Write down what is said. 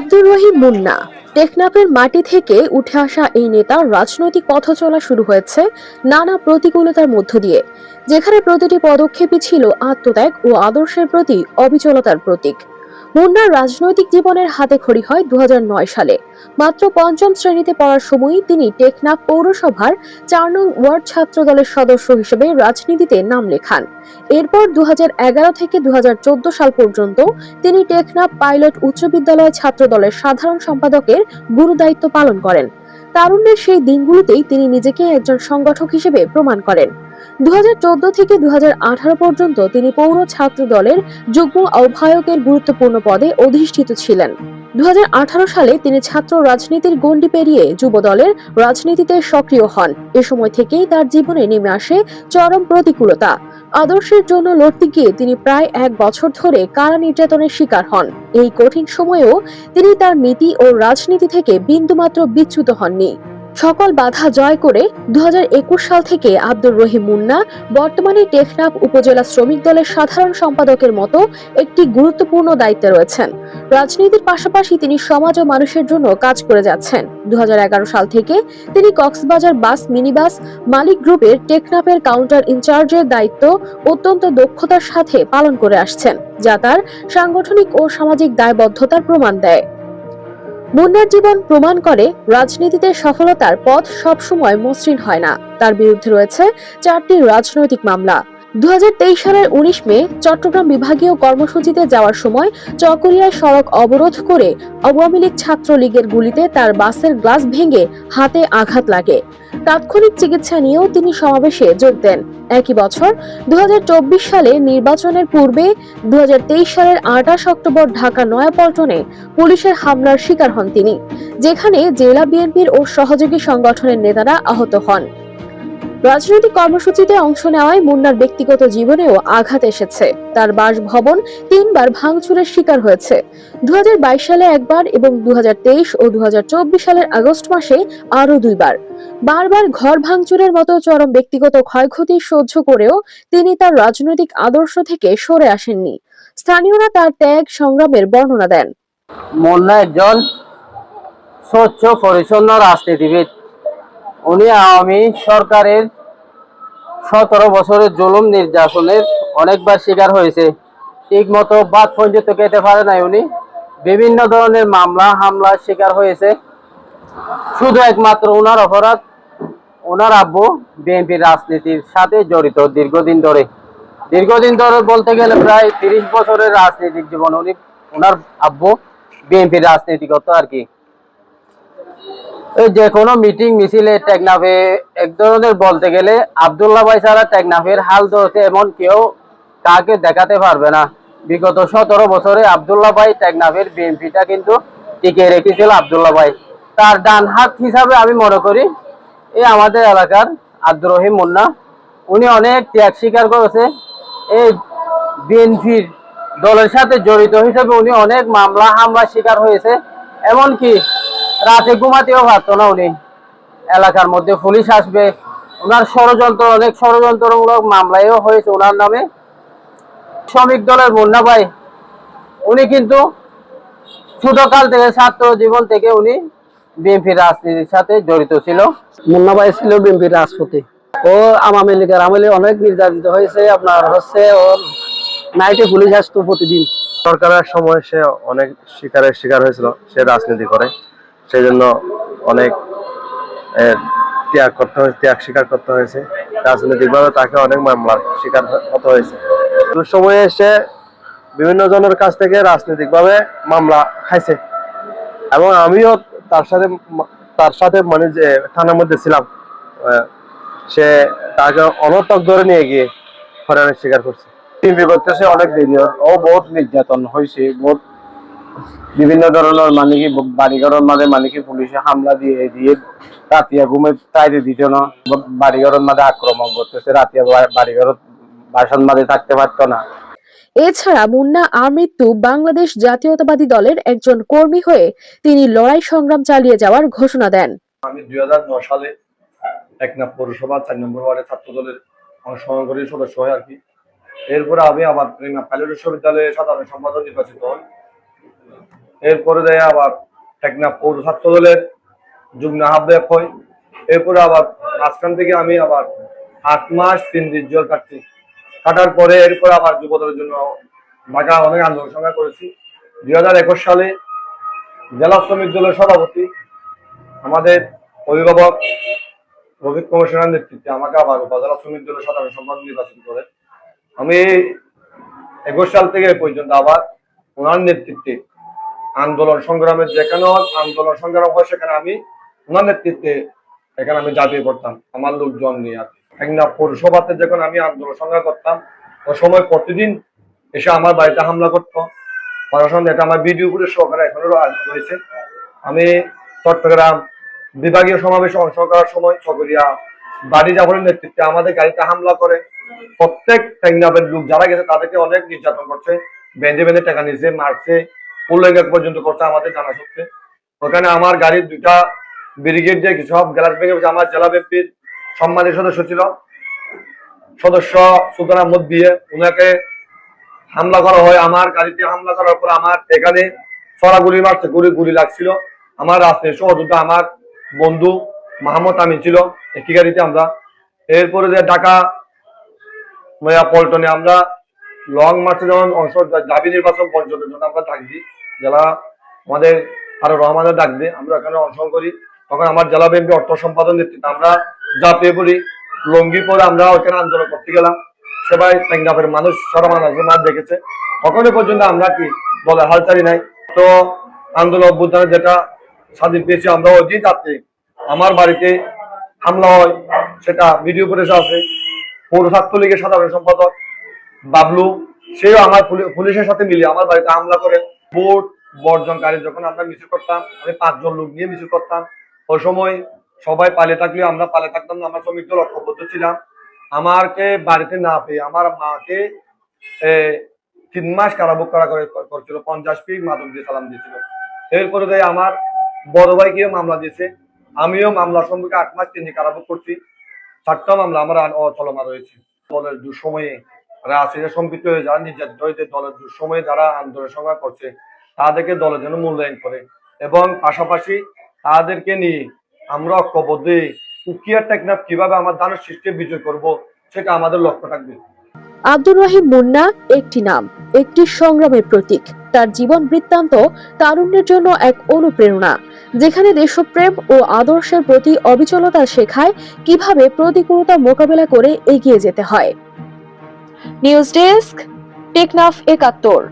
আব্দুর রহিম মুন্না টেকনাফের মাটি থেকে উঠে আসা এই নেতার রাজনৈতিক পথ চলা শুরু হয়েছে নানা প্রতিকূলতার মধ্য দিয়ে, যেখানে প্রতিটি পদক্ষেপই ছিল আত্মত্যাগ ও আদর্শের প্রতি অবিচলতার প্রতীক। মুন্নার রাজনৈতিক জীবনের হাতেখড়ি হয় 2009 সালে। মাত্র পঞ্চম শ্রেণীতে পড়ার সময়ই তিনি টেকনাফ পৌরসভার 4 নং ওয়ার্ড ছাত্র দলের সদস্য হিসেবে রাজনীতিতে নাম লেখান। এরপর 2011 থেকে 2014 সাল পর্যন্ত তিনি টেকনাফ পাইলট উচ্চ বিদ্যালয় ছাত্র দলের সাধারণ সম্পাদকের গুরুদায়িত্ব পালন করেন। তারুণ্যের সেই দিনগুলোতেই তিনি নিজেকে একজন সংগঠক হিসেবে প্রমাণ করেন। 2014 থেকে 2018 পর্যন্ত তিনি পৌর ছাত্র দলের যুগ্ম আহ্বায়কের গুরুত্বপূর্ণ পদে অধিষ্ঠিত ছিলেন। 2018 সালে তিনি ছাত্র রাজনীতির গণ্ডি পেরিয়ে যুব দলের রাজনীতিতে সক্রিয় হন। এ সময় থেকেই তার জীবনে নেমে আসে চরম প্রতিকূলতা। আদর্শের জন্য লড়তে গিয়ে তিনি প্রায় 1 বছর ধরে কারা নির্যাতনের শিকার হন। এই কঠিন সময়েও তিনি তার নীতি ও রাজনীতি থেকে বিন্দুমাত্র বিচ্যুত হননি। সকল বাধা জয় করে 2021 সাল থেকে আব্দুর রহিম মুন্না বর্তমানে টেকনাফ উপজেলা শ্রমিক দলের সাধারণ সম্পাদকের মতো একটি গুরুত্বপূর্ণ দায়িত্বে রয়েছেন। রাজনীতির পাশাপাশি তিনি সমাজ ও মানুষের জন্য কাজ করে যাচ্ছেন। 2011 সাল থেকে তিনি কক্সবাজার বাস মিনিবাস মালিক গ্রুপের টেকনাফের কাউন্টার ইনচার্জের দায়িত্ব অত্যন্ত দক্ষতার সাথে পালন করে আসছেন, যা তার সাংগঠনিক ও সামাজিক দায়বদ্ধতার প্রমাণ দেয়। মুন্নার জীবন প্রমাণ করে রাজনীতিতে সফলতার পথ সবসময় মসৃণ হয় না। তার বিরুদ্ধে রয়েছে 4টি রাজনৈতিক মামলা। 2023 সালের 19 মে চট্টগ্রাম বিভাগীয় কর্মসূচিতে যাওয়ার সময় চকরিয়ায় সড়ক অবরোধ করে আওয়ামী লীগ ছাত্রলীগের গুলিতে তার বাসের গ্লাস ভেঙে হাতে আঘাত লাগে। তাৎক্ষণিক চিকিৎসা নিয়েও তিনি সমাবেশে যোগ দেন। একই বছর 2024 সালে নির্বাচনের পূর্বে 2023 সালের 28 অক্টোবর ঢাকা নয়াপল্টনে পুলিশের হামলার শিকার হন তিনি, যেখানে জেলা বিএনপির ও সহযোগী সংগঠনের নেতারা আহত হন। রাজনৈতিক কর্মসূচিতে অংশ নেওয়ায় মুন্নার ব্যক্তিগত জীবনেও আঘাত এসেছে। তার বাসভবন 3বার ভাঙচুরের শিকার হয়েছে, 2022 সালে একবার এবং 2023 ও 2024 সালের আগস্ট মাসে আরো 2বার। বারবার ঘর ভাঙচুরের মতো চরম ব্যক্তিগত ক্ষয়ক্ষতি সহ্য করেও তিনি তার রাজনৈতিক আদর্শ থেকে সরে আসেননি। স্থানীয়রা তার ত্যাগ সংগ্রামের বর্ণনা দেন। মুন্না একজন স্বচ্ছ পরিচ্ছন্ন রাজনীতিবিদ। উনি আওয়ামী সরকারের 17 বছরের জুলুম নির্যাতনের অনেকবার শিকার হয়েছে। ঠিক মতো ভাত পর্যন্ত খেতে পারে নাই উনি। বিভিন্ন ধরনের মামলা হামলার শিকার হয়েছে। শুধু একমাত্র ওনার অপরাধ, ওনার আব্বু বিএনপির রাজনীতির সাথে জড়িত দীর্ঘদিন ধরে বলতে গেলে প্রায় 30 বছরের রাজনৈতিক জীবন উনি, ওনার আব্বু বিএনপির রাজনীতি করতো আর কি। যে কোনো মিটিং মিছিলে টেকনাফে এক ধরনের বলতে গেলে আব্দুল্লাহ ভাই ছাড়া টেকনাফের হাল ধরতে এমন কেউ কাকে দেখাতে পারবে না। বিগত 17 বছরে আব্দুল্লাহ ভাই টেকনাফের বিএনপিটা কিন্তু টিকে রেখেছিল আব্দুল্লাহ ভাই। তার ডান হাত হিসাবে আমি মনে করি এই আমাদের এলাকার আব্দুর রহিম মুন্না। উনি অনেক ত্যাগ স্বীকার করেছে। এই বিএনপির দলের সাথে জড়িত হিসেবে উনি অনেক মামলা হামলা শিকার হয়েছে। এমনকি রাতে ঘুমাতেও পারতো না উনি। এলাকার মধ্যে পুলিশ আসবে, ওনার অনেক ষড়যন্ত্রমূলক মামলায়ও হয়েছে ওনার নামে। শ্রমিক দলের মুন্না ভাই, উনি কিন্তু ছোটকাল থেকে ছাত্র জীবন থেকে উনি বিএনপির রাজনীতির সাথে জড়িত ছিল। মুন্না ভাই ছিল বিএনপির রাজপতি। ও আওয়ামী লীগের আমলে অনেক নির্যাতিত হয়েছে। আপনার হচ্ছে ওর নাইটে পুলিশ আসতো প্রতিদিন। সরকারের সময় সে অনেক শিকার হয়েছিল। সে রাজনীতি করে, সেই জন্য অনেক ত্যাগ স্বীকার করতে হয়েছে। রাজনৈতিকভাবে তাকে অনেক মামলার শিকার হতে হয়েছে। সময়ে সে বিভিন্ন জনের কাছ থেকে রাজনৈতিকভাবে মামলা খাইছে এবং আমিও তার সাথে মানে যে থানার মধ্যে ছিলাম, সে তাকে অনর্থক ধরে নিয়ে গিয়ে হয়রানির শিকার করছে। করতেছে অনেক দিন, ও বহুত নির্যাতন হয়েছে। বহুত বিভিন্ন ধরনের মানে কি বাড়িঘরের মাঝে মানে কি পুলিশে হামলা দিয়ে রাতিয়া ঘুমে চাইতে দিত না। বাড়িঘরের মাঝে আক্রমণ করতেছে, রাতিয়া বাড়িঘর বাসার মাঝে থাকতে পারতো না। এছাড়া মুন্না আমৃত্যু বাংলাদেশ জাতীয়তাবাদী দলের একজন কর্মী হয়ে তিনি লড়াই সংগ্রাম চালিয়ে যাওয়ার ঘোষণা দেন। আমি 2009 সালে টেকনাফ পৌরসভা 4 নম্বর ওয়ার্ডের ছাত্র দলের অংশগ্রহণকারী সদস্য হয় আর কি। এরপরে আমি আবার পাইলট বিশ্ববিদ্যালয়ে সাধারণ সম্পাদক নির্বাচিত হই। এরপরে দেয় আবার টেকনাফ পৌর ছাত্র দলের যুগ্ম আহ্বায়ক হয়। এরপরে আবার মাঝখান থেকে আমি আবার 8 মাস 3 দিন জেল কাটার পরে এরপর আবার যুবদলের জন্য ঢাকা অনেক আন্দোলন সংগ্রাম করেছি। 2021 সালে জেলা শ্রমিক দলের সভাপতি আমাদের অভিভাবক রফিক কমিশনার নেতৃত্বে আমাকে আবার উপজেলা শ্রমিক দলের সাধারণ সম্পাদক নির্বাচিত করে। আমি 21 সাল থেকে এ পর্যন্ত আবার ওনার নেতৃত্বে আন্দোলন সংগ্রামের যেখানে আন্দোলন সংগ্রাম হয় সেখানে আমি ওনার নেতৃত্বে এখানে আমি ঝাঁপিয়ে পড়তাম আমার লোকজন নিয়ে। আর টেকনাফ পৌরসভাতে যখন আমি আন্দোলন সংগ্রাম করতাম ওই সময় প্রতিদিন এসে আমার বাড়িতে হামলা করতো প্রশাসন। এটা আমার ভিডিও করে সহকারে এখনো রয়েছে। আমি চট্টগ্রাম বিভাগীয় সমাবেশে অংশ করার সময় চকরিয়া বাড়ি যাবরের নেতৃত্বে আমাদের গাড়িতে হামলা করে প্রত্যেক টেকনাফের লোক যারা গেছে তাদেরকে অনেক নির্যাতন করছে, বেঁধে বেঁধে টাকা নিয়েছে, মারছে, উল্লেখ পর্যন্ত করছে আমাদের জানা সত্ত্বে। ওখানে আমার গাড়ির 2টা ব্রিগেড দিয়ে কিছু সব গ্লাস ভেঙে আমার জেলা বিএনপির সম্মানিত সদস্য সুলতান আহমদ দিয়ে ওনাকে হামলা করা হয়। আমার গাড়িতে হামলা করার পর আমার এখানে ছড়া গুলি মারছে, গুলি লাগছিল। আমার রাজনীতির সহযোদ্ধা আমার বন্ধু মাহমুদ আমিন ছিল একই গাড়িতে আমরা। এরপরে যে ঢাকা পল্টনে আমরা লং মার্চে যেমন অংশ দাবি নির্বাচন পঞ্চায়েতের জন্য আমরা ডাক দিই, জেলা আমাদের আরো রহমানের ডাক দিয়ে আমরা এখানে অংশগ্রহণ করি। তখন আমার জেলা বিএনপি অর্থ সম্পাদন নেতৃত্বে আমরা ঝাঁপিয়ে পড়ি, লঙ্গি পরে আমরা ওখানে আন্দোলন করতে গেলাম। সবাই টেকনাফের মানুষ সারা মানুষ দেখেছে। তখনই পর্যন্ত আমরা কি দলে হাল ছাড়ি নাই। তো আন্দোলন অভ্যুত্থানে যেটা স্বাধীন পেয়েছি আমরা ওই দিন রাত্রে আমার বাড়িতে হামলা হয়, সেটা ভিডিও ফুটেজ আছে। পৌর ছাত্রলীগের সাধারণ সম্পাদক বাবলু সেও আমার পুলিশের সাথে মিলে আমার বাড়িতে হামলা করে। ভোট বর্জনকারী যখন আমরা মিছিল করতাম, আমি 5 জন লোক নিয়ে মিছিল করতাম। ওই সময় সবাই পালিয়ে থাকলেও আমরা পালিয়ে থাকতাম না, আমরা শ্রমিক দল ঐক্যবদ্ধ ছিলাম। আমাকে বাড়িতে না পেয়ে আমার মাকে 3 মাস কারাভোগ করা করছিল, 50 পিস মাদক দিয়ে সালাম দিয়েছিল। এরপরে আমার বড় ভাইকেও মামলা দিয়েছে, আমিও মামলার সম্পর্কে 8 মাস 3 দিন কারাভোগ করছি। 4টা মামলা আমার চলমান রয়েছে। দলের দুঃসময়ে রাজনীতিতে সম্পৃক্ত হয়ে যারা নির্যাতিত হয়েছে, দলের দুঃসময়ে যারা আন্দোলন সংগ্রাম করছে তাদেরকে দলের জন্য মূল্যায়ন করে এবং পাশাপাশি তাদেরকে নিয়ে আমরা ঐক্যবদ্ধ উকিয়া টেকনাফ কিভাবে আমার ধানের সৃষ্টি বিজয় করব সেটা আমাদের লক্ষ্য থাকবে। আব্দুর রহিম মুন্না একটি নাম, একটি সংগ্রামের প্রতীক। তার জীবন বৃত্তান্ত তারুণ্যের জন্য এক অনুপ্রেরণা, যেখানে দেশপ্রেম ও আদর্শের প্রতি অবিচলতা শেখায় কিভাবে প্রতিকূলতা মোকাবেলা করে এগিয়ে যেতে হয়। News desk, Teknaf 71।